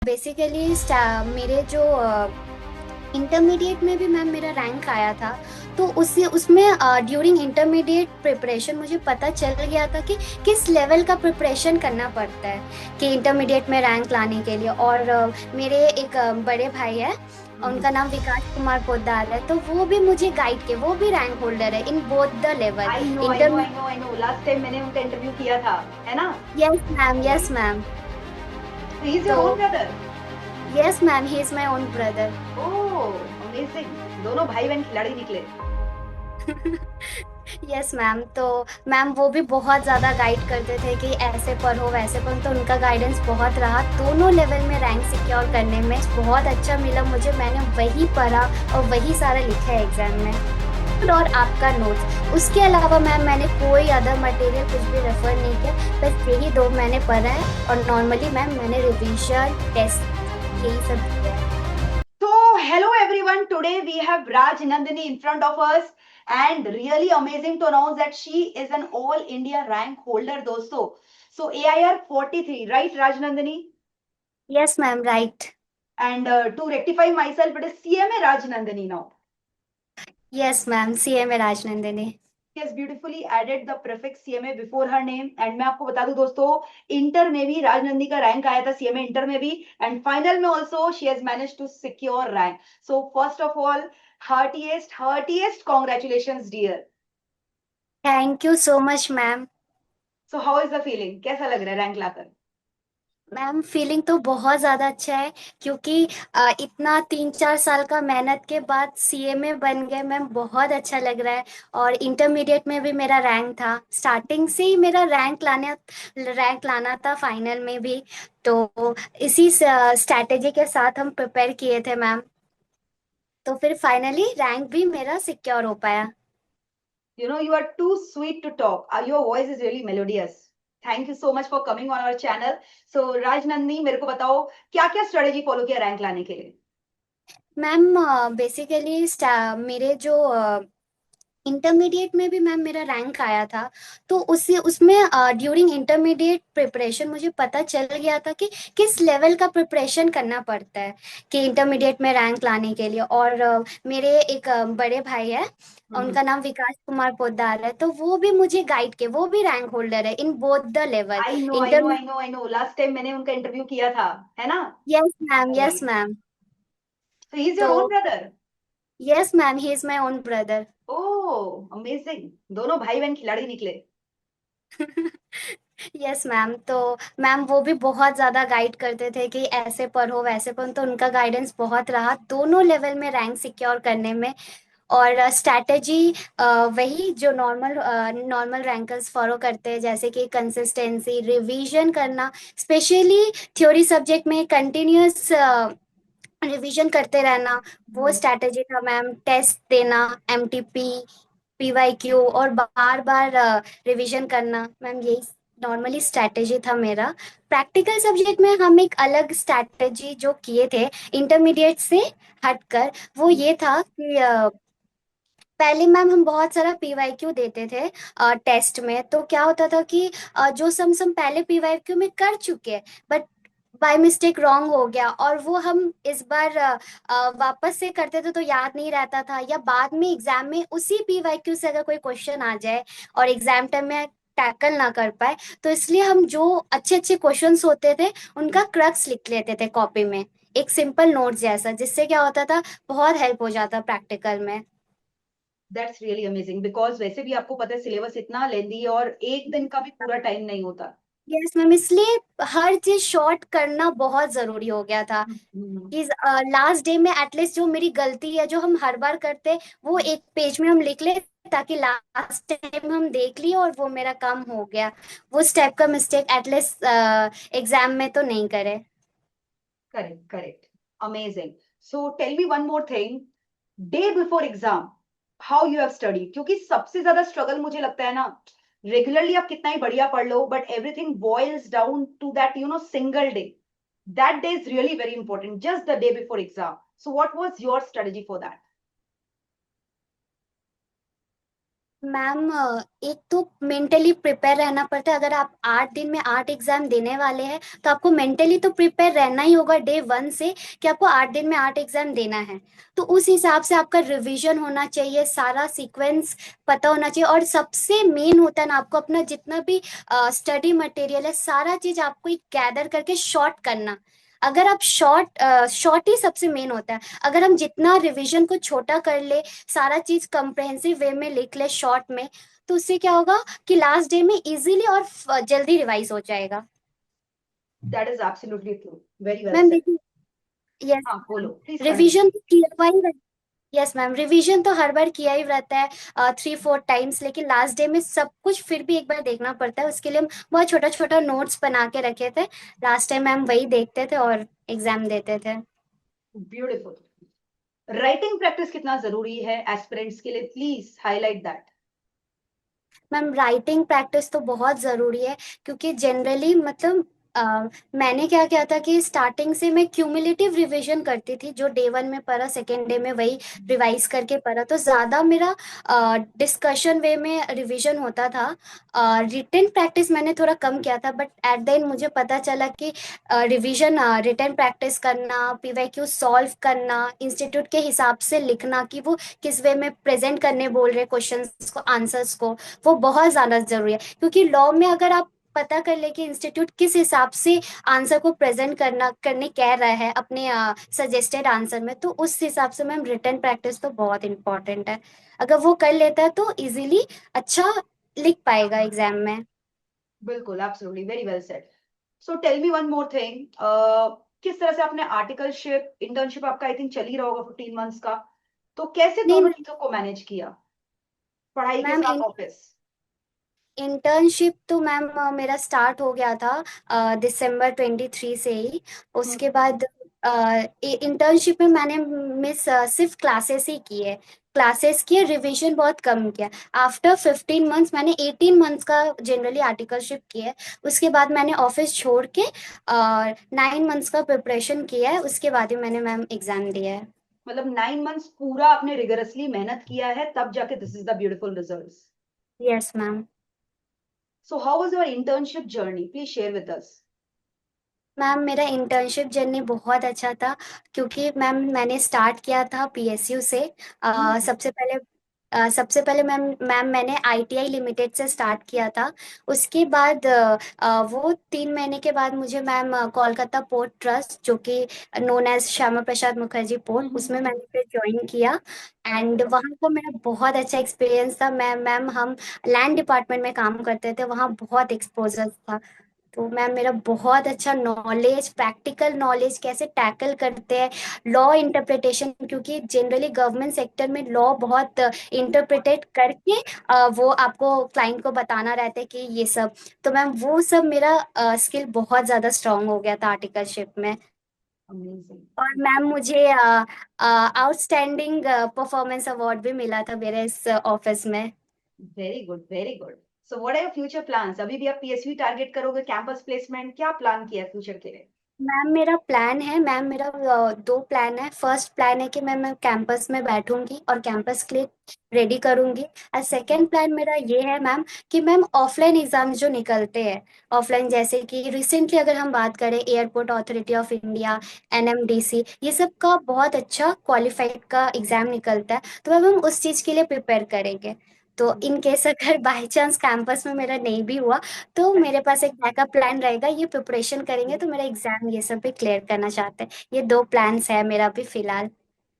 Basically मेरे जो intermediate में भी मैम मेरा रैंक आया था। तो उससे उसमें ड्यूरिंग इंटरमीडिएट प्रिपरेशन मुझे पता चल गया था कि किस लेवल का प्रिपरेशन करना पड़ता है कि इंटरमीडिएट में रैंक लाने के लिए। और मेरे एक बड़े भाई है, उनका नाम विकास कुमार पोद्दार है, तो वो भी मुझे गाइड के, वो भी रैंक होल्डर है in both the level I know I know inter. I know I know last time मैंने उनका इंटरव्यू किया था, है ना? यस मैम, वही। Yes ma'am. He is your तो own brother? Yes ma'am, he is my own brother. Oh amazing, दोनों भाई बहन खिलाड़ी निकले। Yes ma'am. तो मैम वो भी बहुत ज़्यादा गाइड करते थे कि ऐसे पढ़ो वैसे पढ़ो, तो उनका गाइडेंस बहुत रहा दोनों लेवल में रैंक सिक्योर करने में। बहुत अच्छा मिला मुझे, मैंने वही पढ़ा और वही सारा लिखा है एग्जाम में। और आपका नोट्स, उसके अलावा मैम मैंने कोई अदर मटेरियल कुछ भी रेफर नहीं किया, बस यही दो मैंने पढ़ा है। और नॉर्मली मैम मैंने रिविजन टेस्ट यही सब किया है। So, hello everyone. Today we have Raj Nandini in front of us, and really amazing to announce that she is an All India rank holder, dosto. So, AIR 43, right, Raj Nandini? Yes ma'am, right. And to rectify myself, it is CMA Raj Nandini now. Yes ma'am, CA में Rajnandini. She has beautifully added the prefix CMA before her name. And मैं आपको बता दूं दोस्तों, inter में भी राजनंदी का rank आया था, CMA इंटर में भी, एंड फाइनल में also she has managed to secure rank. So first of all, heartiest congratulations, dear. Thank you so much ma'am. So how is the feeling? कैसा लग रहा है रैंक लाकर? मैम फीलिंग तो बहुत ज़्यादा अच्छा है, क्योंकि इतना 3-4 साल का मेहनत के बाद सीए में बन गए मैम, बहुत अच्छा लग रहा है। और इंटरमीडिएट में भी मेरा रैंक था, स्टार्टिंग से ही मेरा रैंक लाना था फाइनल में भी। तो इसी स्ट्रैटेजी के साथ हम प्रिपेयर किए थे मैम, तो फिर फाइनली रैंक भी मेरा सिक्योर हो पाया। You know, you are too sweet to talk. Your voice is really melodious. Thank you so much for coming on our channel. So राज नंदनी, मेरे को बताओ क्या क्या स्ट्रेटेजी फॉलो किया रैंक लाने के लिए? मैम बेसिकली मेरे जो इंटरमीडिएट में भी मैम मेरा रैंक आया था। तो उससे उसमें ड्यूरिंग इंटरमीडिएट प्रिपरेशन मुझे पता चल गया था कि किस लेवल का प्रिपरेशन करना पड़ता है कि इंटरमीडिएट में रैंक लाने के लिए। और मेरे एक बड़े भाई है, उनका नाम विकास कुमार पोद्दार है, तो वो भी मुझे गाइड के, वो भी रैंक होल्डर है in both the level I know I know inter. I know I know last time मैंने उनका इंटरव्यू किया था, है ना? यस मैम, वही। Yes ma'am. So he's your तो own brother? Yes ma'am, he is my own brother. Oh amazing, दोनों भाई बहन खिलाड़ी निकले। Yes ma'am. तो मैम वो भी बहुत ज़्यादा गाइड करते थे कि ऐसे पढ़ो वैसे पढ़ो, तो उनका गाइडेंस बहुत रहा दोनों लेवल में रैंक सिक्योर करने में। और स्ट्रैटेजी वही जो नॉर्मल रैंकर्स फॉलो करते हैं, जैसे कि कंसिस्टेंसी, रिवीजन करना, स्पेशली थ्योरी सब्जेक्ट में कंटिन्यूअस रिवीजन करते रहना, वो हम्म। स्ट्रैटेजी था मैम। टेस्ट देना, एमटीपी, पीवाईक्यू, और बार बार रिवीजन करना मैम, यही नॉर्मली स्ट्रैटेजी था मेरा। प्रैक्टिकल सब्जेक्ट में हम एक अलग स्ट्रैटेजी जो किए थे इंटरमीडिएट से हटकर, वो ये था कि पहले मैम हम बहुत सारा पीवाईक्यू देते थे टेस्ट में। तो क्या होता था कि जो सम पहले पीवाईक्यू में कर चुके हैं, बट बाय मिस्टेक रॉन्ग हो गया, और वो हम इस बार वापस से करते थे तो याद नहीं रहता था, या बाद में एग्जाम में उसी पीवाईक्यू से अगर कोई क्वेश्चन आ जाए और एग्जाम टाइम में टैकल ना कर पाए, तो इसलिए हम जो अच्छे अच्छे क्वेश्चंस होते थे उनका क्रक्स लिख लेते थे कॉपी में, एक सिंपल नोट जैसा, जिससे क्या होता था, बहुत हेल्प हो जाता प्रैक्टिकल में। दैट्स रियली अमेजिंग, बिकॉज वैसे भी आपको पता है सिलेबस इतना लेंदी है और एक दिन का भी पूरा टाइम नहीं होता। यस मैम, इसलिए हर चीज शॉर्ट करना बहुत जरूरी हो गया था हम्म। कि लास्ट डे में एटलीस्ट जो मेरी गलती है जो हम हर बार करते, वो एक पेज में हम लिख ले, ताकि लास्ट टाइम हम देख लिए और वो मेरा काम हो गया, वो स्टेप का मिस्टेक एटलीस्ट एग्जाम में तो नहीं करे। Correct correct, amazing. So tell me one more thing, day before exam how you have study, क्योंकि सबसे ज्यादा स्ट्रगल मुझे लगता है ना, रेगुलरली आप कितना ही बढ़िया पढ़ लो but everything boils down to that single day, that day is really very important, just the day before exam. So what was your strategy for that? Ma'am एक तो मेंटली प्रिपेयर रहना पड़ता है। अगर आप 8 दिन में 8 एग्जाम देने वाले हैं तो आपको मेंटली तो प्रिपेयर रहना ही होगा डे 1 से, कि आपको 8 दिन में 8 एग्जाम देना है। तो उस हिसाब से आपका रिवीजन होना चाहिए, सारा सीक्वेंस पता होना चाहिए। और सबसे मेन होता है ना, आपको अपना जितना भी स्टडी मटेरियल है सारा चीज आपको गैदर करके शॉर्ट करना। अगर आप शॉर्ट ही सबसे मेन होता है। अगर हम जितना रिवीजन को छोटा कर ले, सारा चीज कंप्रहेंसिव वे में लिख ले शॉर्ट में, तो उससे क्या होगा कि लास्ट डे में इजीली और जल्दी रिवाइज हो जाएगा। That is absolutely true. Very well ma'am said. देखिए, यस हाँ मैम, बोलो, प्लीज कंटिन्यू। रिवीजन तो किया हुआ ही रहता। यस मैम, रिवीजन तो हर बार किया ही रहता है 3-4 टाइम्स, लेकिन लास्ट डे में सब कुछ फिर भी एक बार देखना पड़ता है। उसके लिए हम बहुत छोटा छोटा नोट्स बना के रखे थे। लास्ट टाइम मैम वही देखते थे और एग्जाम देते थे। ब्यूटीफुल। राइटिंग प्रैक्टिस कितना जरूरी है एस्पिरेंट्स के लिए, please highlight that. Ma'am writing practice तो बहुत ज़रूरी है, क्योंकि जनरली मतलब अ, मैंने क्या किया था कि स्टार्टिंग से मैं क्यूमुलेटिव रिवीजन करती थी। जो डे 1 में पढ़ा, सेकेंड डे में वही रिवाइज करके पढ़ा, तो ज़्यादा मेरा डिस्कशन वे में रिवीजन होता था। रिटन प्रैक्टिस मैंने थोड़ा कम किया था, बट एट द एंड मुझे पता चला कि रिवीजन, रिटन प्रैक्टिस करना, पीवाईक्यू सॉल्व करना, इंस्टीट्यूट के हिसाब से लिखना कि वो किस वे में प्रेजेंट करने बोल रहे क्वेश्चंस को, आंसर्स को, वो बहुत ज्यादा जरूरी है। क्योंकि लॉ में अगर आप पता कर ले कि इंस्टीट्यूट किस हिसाब से आंसर को प्रेजेंट करने कह रहा है अपने सजेस्टेड आंसर में, तो उस हिसाब से मैम रिटन प्रैक्टिस तो बहुत इंपॉर्टेंट है। अगर वो कर लेता है तो इजीली अच्छा लिख पाएगा एग्जाम में। बिल्कुल, absolutely, very well said. So tell me one more thing, किस तरह से आपने आर्टिकलशिप, इंटर्नशिप आपका आई थिंक चल ही रहा होगा 15 मंथ्स का, तो कैसे नहीं दोनों चीजों को मैनेज किया, पढ़ाई के मैम, साथ ऑफिस? इंटर्नशिप तो मैम मेरा स्टार्ट हो गया था December 23 से ही। उसके हम्म। बाद इंटर्नशिप में मैंने मिस सिर्फ क्लासेस ही की है। क्लासेस किए, रिवीजन बहुत कम किया। आफ्टर 15 मंथ्स मैंने 18 मंथ्स का जनरली आर्टिकलशिप किया है। उसके बाद मैंने ऑफिस छोड़ के 9 मंथ्स का प्रिपरेशन किया है। उसके बाद ही मैंने मैम एग्जाम दिया है। मतलब 9 मंथ्स पूरा आपने रिगरसली मेहनत किया है, तब जाके this is the beautiful results. Yes ma'am. So how was your internship journey, please share with us. Ma'am मेरा इंटर्नशिप जर्नी बहुत अच्छा था, क्योंकि मैम मैंने स्टार्ट किया था पीएसयू से। सबसे पहले मैम मैंने आईटीआई लिमिटेड से स्टार्ट किया था। उसके बाद वो 3 महीने के बाद मुझे मैम कोलकाता पोर्ट ट्रस्ट, जो कि known as Shyama Prasad Mukherjee port, उसमें मैंने फिर ज्वाइन किया। एंड वहाँ का मेरा बहुत अच्छा एक्सपीरियंस था। मैम हम लैंड डिपार्टमेंट में काम करते थे, वहाँ बहुत एक्सपोजर था। तो मैम मेरा बहुत अच्छा नॉलेज, प्रैक्टिकल नॉलेज कैसे टैकल करते हैं, लॉ इंटरप्रिटेशन, क्योंकि जनरली गवर्नमेंट सेक्टर में लॉ बहुत इंटरप्रिटेट करके वो आपको क्लाइंट को बताना रहता है कि ये सब। तो मैम वो सब मेरा स्किल बहुत ज़्यादा स्ट्रांग हो गया था आर्टिकलशिप में। अमेजिंग। और मैम मुझे आउटस्टैंडिंग परफॉर्मेंस अवार्ड भी मिला था मेरे इस ऑफिस में। Very good, very good. So what are your future plans? अभी भी आप पीएसवी टारगेट करोगे, कैंपस प्लेसमेंट, क्या प्लान किया है फ्यूचर के लिए? मैम मेरा 2 प्लान है। फर्स्ट प्लान है कि मैं कैंपस में बैठूंगी और कैंपस के लिए रेडी करूंगी। और सेकंड प्लान मेरा ये है मैम कि मैम ऑफलाइन एग्जाम्स जो निकलते हैं, ऑफलाइन जैसे कि रिसेंटली अगर हम बात करें airport authority of India, NMDC, ये सब का बहुत अच्छा क्वालिफाइड का एग्जाम निकलता है। तो मैम हम उस चीज़ के लिए प्रिपेयर करेंगे। तो इन केस अगर बाई चांस कैंपस में मेरा नहीं भी हुआ, तो मेरे पास एक बैकअप प्लान रहेगा। ये प्रिपरेशन करेंगे तो मेरा एग्जाम ये सब भी क्लियर करना चाहते हैं। ये 2 प्लान्स है मेरा भी फिलहाल।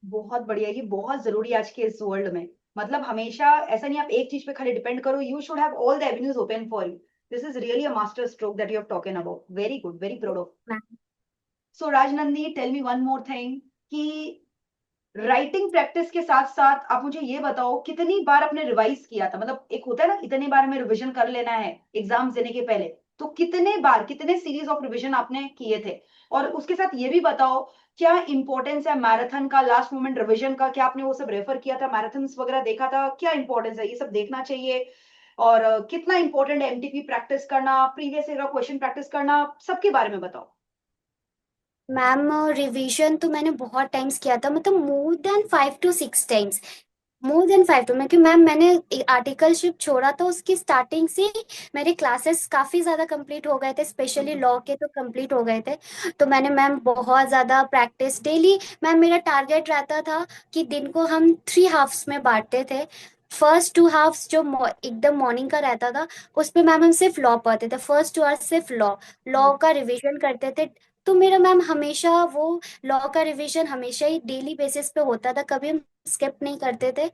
बहुत बढ़िया, ये बहुत जरूरी है आज के इस वर्ल्ड में। मतलब हमेशा ऐसा नहीं आप एक चीज पे खाली डिपेंड करो, you should have all the avenues open for you. This is really a master stroke that you have talking about, very good, very proud of. Ma'am so Rajnandi, tell me one more thing कि writing practice के साथ साथ आप मुझे ये बताओ कितनी बार आपने रिवाइज किया था? मतलब एक होता है ना, इतने बार हमें रिवीजन कर लेना है एग्जाम देने के पहले, तो कितने बार, कितने सीरीज ऑफ रिवीजन आपने किए थे? और उसके साथ ये भी बताओ, क्या इंपॉर्टेंस है मैराथन का, लास्ट मोमेंट रिवीजन का? क्या आपने वो सब रेफर किया था, मैराथन्स वगैरह देखा था? क्या इंपॉर्टेंस है, ये सब देखना चाहिए? और कितना इंपॉर्टेंट है एमटीपी प्रैक्टिस करना, प्रीवियस ईयर क्वेश्चन प्रैक्टिस करना, सबके बारे में बताओ। मैम रिवीजन तो मैंने बहुत टाइम्स किया था, मतलब more than 5 to 6 times. More than 5 तो मैं, क्यों मैम, मैंने आर्टिकलशिप छोड़ा तो उसकी स्टार्टिंग से ही मेरे क्लासेस काफी ज्यादा कंप्लीट हो गए थे, स्पेशली लॉ के तो कंप्लीट हो गए थे। तो मैंने मैम बहुत ज्यादा प्रैक्टिस डेली। मैम मेरा टारगेट रहता था कि दिन को हम 3 हाफ्स में बांटते थे। फर्स्ट 2 हाफ्स जो एकदम मॉर्निंग का रहता था, उस पे मैम हम सिर्फ लॉ पढ़ते थे, फर्स्ट 2 आवर्स सिर्फ लॉ, लॉ का रिवीजन करते थे। तो मेरा मैम हमेशा वो लॉ का रिवीजन हमेशा ही डेली बेसिस पे होता था, कभी हम स्किप नहीं करते थे।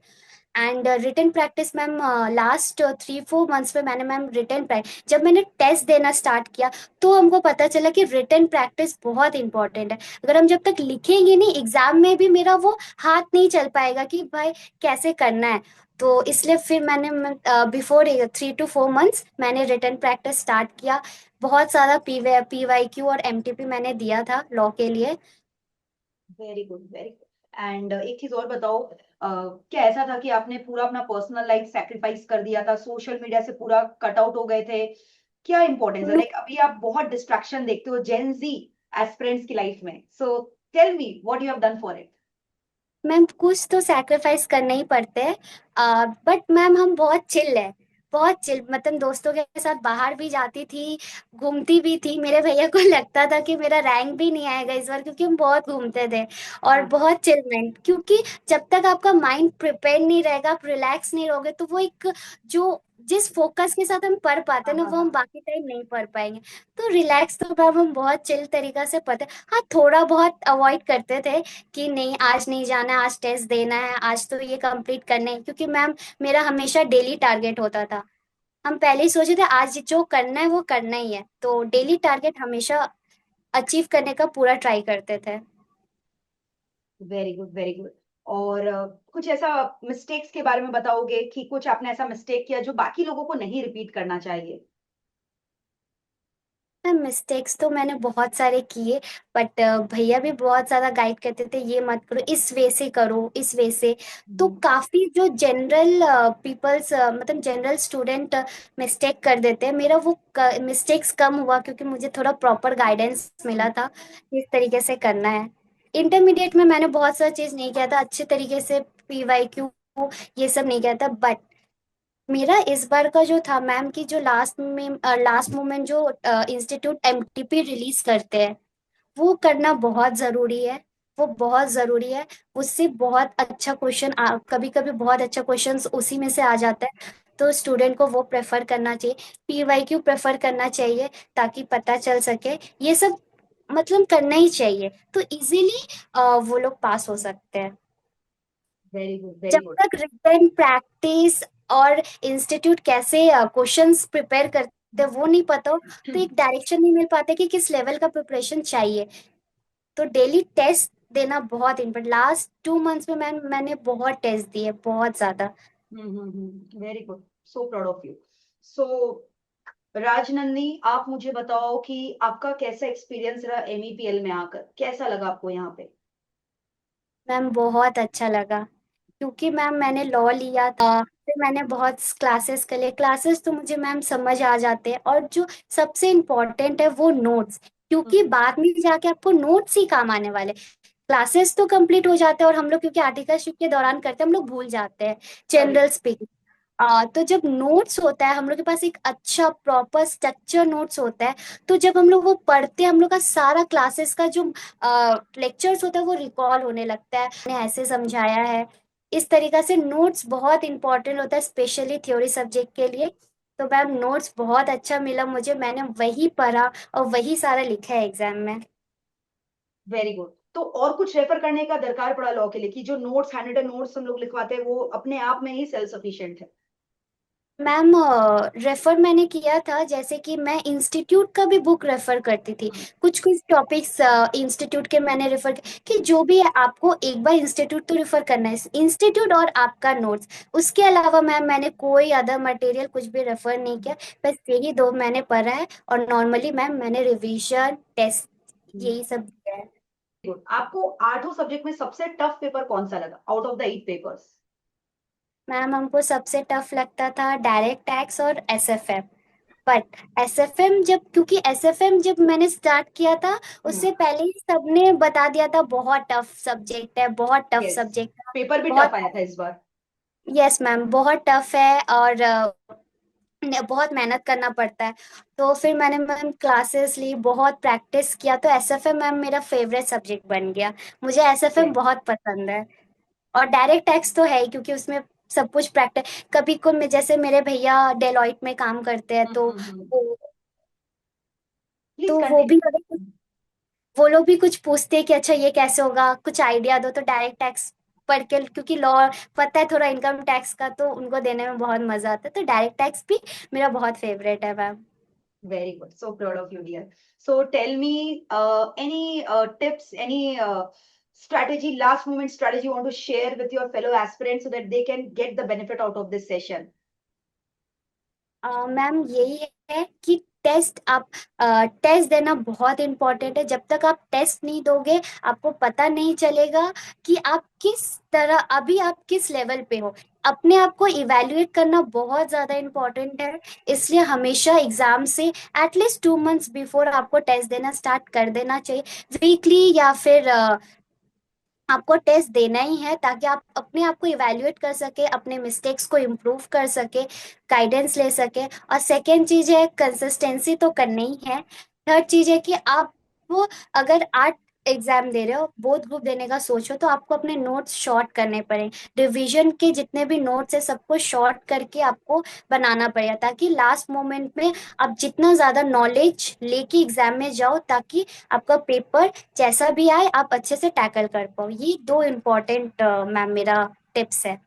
And written practice ma'am, last 3-4 months में मैंने मैम रिटन प्रैक्टिस, जब मैंने टेस्ट देना स्टार्ट किया तो हमको पता चला कि रिटन प्रैक्टिस बहुत इंपॉर्टेंट है। अगर हम जब तक लिखेंगे नहीं, एग्जाम में भी मेरा वो हाथ नहीं चल पाएगा कि भाई कैसे करना है। तो इसलिए फिर मैंने बिफोर 3 to 4 मंथ्स मैंने रिटन प्रैक्टिस स्टार्ट किया। बहुत सारा पीवाई क्यू और एमटीपी मैंने दिया था लॉ के लिए। Very good, very good. And एक चीज और बताओ, क्या ऐसा था कि आपने पूरा अपना पर्सनल लाइफ सेक्रीफाइस कर दिया था, सोशल मीडिया से पूरा कट आउट हो गए थे? क्या इंपॉर्टेंस है, लाइक अभी आप बहुत डिस्ट्रैक्शन देखते हो जेन जी एस्पिरेंट्स की लाइफ में, so tell me what you have done for it. Ma'am कुछ तो सैक्रिफाइस करने ही पड़ते हैं, बट मैम हम बहुत चिल है, बहुत चिल, मतलब दोस्तों के साथ बाहर भी जाती थी, घूमती भी थी। मेरे भैया को लगता था कि मेरा रैंक भी नहीं आएगा इस बार, क्योंकि हम बहुत घूमते थे और हाँ, बहुत चिल माइंड। क्योंकि जब तक आपका माइंड प्रिपेयर नहीं रहेगा, आप रिलैक्स नहीं रहोगे, तो वो एक जो जिस फोकस के साथ हम पढ़ पाते हाँ, हैं ना, हाँ, वो हम हाँ। बाकी टाइम नहीं पढ़ पाएंगे। तो रिलैक्स तो मैम हम बहुत चिल तरीका से पढ़ते। हाँ, थोड़ा बहुत अवॉइड करते थे कि नहीं आज नहीं जाना है, आज टेस्ट देना है, आज तो ये कंप्लीट करना है, क्योंकि मैम मेरा हमेशा डेली टारगेट होता था। हम पहले ही सोचे थे आज जो करना है वो करना ही है, तो डेली टारगेट हमेशा अचीव करने का पूरा ट्राई करते थे। Very good, very good. और कुछ ऐसा मिस्टेक्स के बारे में बताओगे कि कुछ आपने ऐसा मिस्टेक किया जो बाकी लोगों को नहीं रिपीट करना चाहिए? मैम मिस्टेक्स तो मैंने बहुत सारे किए, बट भैया भी बहुत ज्यादा गाइड करते थे, ये मत करो, इस वे से करो, इस वे से। तो हम्म, काफी जो जनरल पीपल्स, मतलब जनरल स्टूडेंट मिस्टेक कर देते हैं, मेरा वो मिस्टेक्स कम हुआ, क्योंकि मुझे थोड़ा प्रॉपर गाइडेंस मिला हम्म, था किस तरीके से करना है। इंटरमीडिएट में मैंने बहुत सारा चीज नहीं किया था अच्छे तरीके से, पीवाई क्यू ये सब नहीं किया था। बट मेरा इस बार का जो था मैम की, जो लास्ट मोमेंट जो इंस्टीट्यूट एमटीपी रिलीज करते हैं, वो करना बहुत जरूरी है, वो बहुत जरूरी है। उससे बहुत अच्छा क्वेश्चन, कभी कभी बहुत अच्छा क्वेश्चन उसी में से आ जाता है। तो स्टूडेंट को वो प्रेफर करना चाहिए, पीवाई क्यू प्रेफर करना चाहिए, ताकि पता चल सके ये सब, मतलब करना ही चाहिए, तो इजीली वो लोग पास हो सकते हैं। वेरी गुड, वेरी जब गुड। तक रिटन प्रैक्टिस और इंस्टीट्यूट कैसे क्वेश्चंस प्रिपेयर करते हैं वो नहीं पता हो, तो एक डायरेक्शन नहीं मिल पाता कि किस लेवल का प्रिपरेशन चाहिए। तो डेली टेस्ट देना बहुत इम्पोर्टेंट। लास्ट 2 मंथ्स में मैंने बहुत टेस्ट दिए, बहुत ज्यादा। Very good, so proud of you. So Rajnandi, आप मुझे बताओ कि आपका कैसा एक्सपीरियंस रहा एमईपीएल में आकर, कैसा लगा आपको यहाँ पे? मैम बहुत अच्छा लगा, क्योंकि मैम मैंने लॉ लिया था, फिर मैंने बहुत क्लासेस कर लिए, क्लासेस तो मुझे मैम समझ आ जाते हैं, और जो सबसे इम्पोर्टेंट है वो नोट्स, क्योंकि हम्म, बाद में जाके आपको नोट्स ही काम आने वाले। क्लासेस तो कंप्लीट हो जाते हैं, और हम लोग क्योंकि आर्टिकलशिप के दौरान करते हैं, हम लोग भूल जाते हैं जनरल करेक्ट। स्पीकिंग। तो जब नोट्स होता है हम लोग के पास, एक अच्छा प्रॉपर स्ट्रक्चर नोट्स होता है, तो जब हम लोग वो पढ़ते हैं, हम लोग का सारा क्लासेस का जो लेक्चर्स होता है वो रिकॉल होने लगता है, मैंने ऐसे समझाया है। इस तरीका से नोट्स बहुत इंपॉर्टेंट होता है, स्पेशली थ्योरी सब्जेक्ट के लिए। तो मैम नोट्स बहुत अच्छा मिला मुझे, मैंने वही पढ़ा और वही सारा लिखा है एग्जाम में। Very good. तो और कुछ रेफर करने का दरकार पड़ा लॉ के लिए कि जो नोट्स, हैंड रिटन नोट्स हम लोग लिखवाते हैं वो अपने आप में ही सेल्फ सफिशिएंट है? मैम रेफर मैंने किया था, जैसे कि मैं इंस्टीट्यूट का भी बुक रेफर करती थी, हम्म, कुछ कुछ टॉपिक्स इंस्टीट्यूट के मैंने रेफर कि जो भी है आपको एक बार इंस्टीट्यूट तो रेफर करना है, इंस्टीट्यूट और आपका नोट्स। उसके अलावा मैम मैंने कोई अदर मटेरियल कुछ भी रेफर नहीं किया, बस यही दो मैंने पढ़ा है, और नॉर्मली मैम मैंने रिवीजन टेस्ट यही सब किया है। गुड। आपको आठों सब्जेक्ट में सबसे टफ पेपर कौन सा लगा out of the 8 papers? Ma'am हमको सबसे टफ लगता था डायरेक्ट टैक्स और एसएफएम। बट एसएफएम जब, क्योंकि एसएफएम जब मैंने स्टार्ट किया था, उससे पहले ही सबने बता दिया था बहुत टफ सब्जेक्ट है, बहुत टफ यस, सब्जेक्ट है, पेपर भी बहुत। टफ आया था इस बार। यस मैम, बहुत टफ है और बहुत मेहनत करना पड़ता है। तो फिर मैंने मैम क्लासेस ली, बहुत प्रैक्टिस किया, तो एसएफएम मैम मेरा फेवरेट सब्जेक्ट बन गया। मुझे एसएफएम Great. बहुत पसंद है। और डायरेक्ट टैक्स तो है ही, क्योंकि उसमें सब कुछ प्रैक्टिस, कभी को मैं जैसे मेरे भैया डेलॉइट में काम करते हैं, तो हम्म। प्लीज तो वो भी कंटिन्यू। अगर वो लोग भी कुछ पूछते हैं कि अच्छा ये कैसे होगा, कुछ आइडिया दो, तो डायरेक्ट टैक्स पढ़ के, क्योंकि लॉ पता है थोड़ा इनकम टैक्स का, तो उनको देने में बहुत मजा आता है, तो डायरेक्ट टैक्स भी मेरा बहुत फेवरेट है ma'am. Very good. So proud of you, dear. So tell me any tips, any strategy, last moment strategy you want to share with your fellow aspirants so that they can get the benefit out of this session. Ma'am यही है कि test आप test देना बहुत important है। जब तक आप टेस्ट नहीं दोगे, आपको पता नहीं चलेगा कि आप किस तरह, अभी आप किस लेवल पे हो। अपने आप को इवैल्यूएट करना बहुत ज्यादा इम्पोर्टेंट है। इसलिए हमेशा एग्जाम से एटलीस्ट 2 मंथ्स बिफोर आपको टेस्ट देना स्टार्ट कर देना चाहिए। वीकली या फिर आपको टेस्ट देना ही है, ताकि आप अपने आप को इवैल्यूएट कर सके, अपने मिस्टेक्स को इम्प्रूव कर सके, गाइडेंस ले सके। और सेकेंड चीज है, कंसिस्टेंसी तो करनी ही है। थर्ड चीज है कि आप वो, अगर 8 एग्जाम दे रहे हो, बोथ ग्रुप देने का सोचो, तो आपको अपने नोट्स शॉर्ट करने पड़े। रिवीजन के जितने भी नोट्स है, सबको शॉर्ट करके आपको बनाना पड़ेगा, ताकि लास्ट मोमेंट में आप जितना ज्यादा नॉलेज लेके एग्जाम में जाओ, ताकि आपका पेपर जैसा भी आए आप अच्छे से टैकल कर पाओ। ये दो इम्पोर्टेंट मैम मेरा टिप्स है।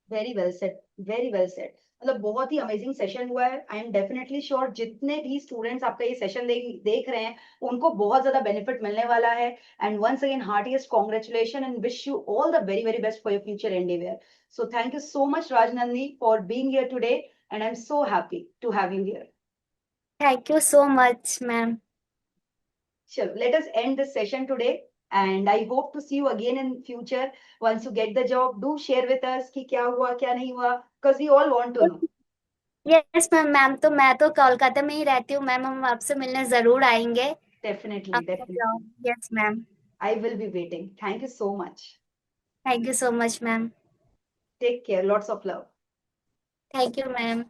Very well said, very well said. मतलब बहुत ही अमेजिंग सेशन हुआ है। आई एम डेफिनेटली श्योर जितने भी स्टूडेंट्स आपका ये सेशन देख रहे हैं उनको बहुत ज्यादा बेनिफिट मिलने वाला है। And once again heartiest congratulation and wish you all the very very best for your future endeavour. So thank you so much Rajnandini for being here today and I am so happy to have you here. Thank you so much ma'am. Sure. Let us end this session today. And I hope to see you again in future. Once you get the job, do share with us कि क्या हुआ क्या नहीं हुआ, because we all want to know. Yes ma'am, मैं तो कोलकाता में ही रहती हूँ मैम, हम आपसे मिलने जरूर आएंगे। Definitely, आपका definitely. Job, yes ma'am. I will be waiting. Thank you so much. Thank you so much ma'am. Take care. Lots of love. Thank you ma'am.